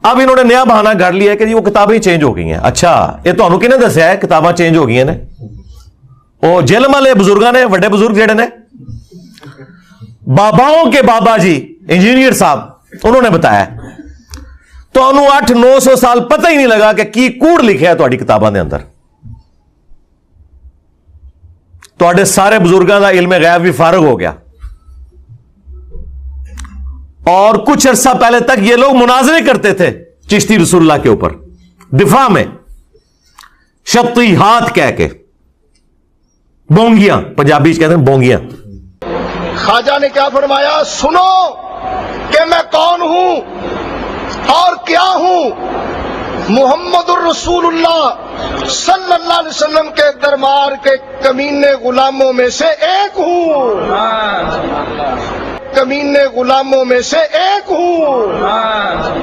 अब इन्होंने नया बहाना कर लिया है कि जी वो किताबें चेंज हो गई हैं। अच्छा, ये तो किन्हें दसिया है किताबां चेंज हो गई ने? वो जेलम वाले बुजुर्गों ने, वड्डे बुजुर्ग जेडे ने, बाबाओं के बाबा जी इंजीनियर साहब, उन्होंने बताया। तो 800-900 साल पता ही नहीं लगा कि की कूड़ लिखा है तुहाडी किताबां दे अंदर। तुहाडे सारे बुजुर्गों का इल्म गैब भी फारग हो गया। और कुछ अरसा पहले तक ये लोग मुनाजरे करते थे चिश्ती रसूलुल्लाह के ऊपर, दिफा में शब्ती हाथ कह के, बोंगियां, पंजाबी कहते हैं बोंगियां। ख्वाजा ने क्या फरमाया, सुनो कि मैं कौन हूं और क्या हूं। मुहम्मदुर रसूलुल्लाह सल्लल्लाहु अलैहि वसल्लम के दरबार के कमीने गुलामों में से एक हूं, कमीने गुलामों में से एक हूं।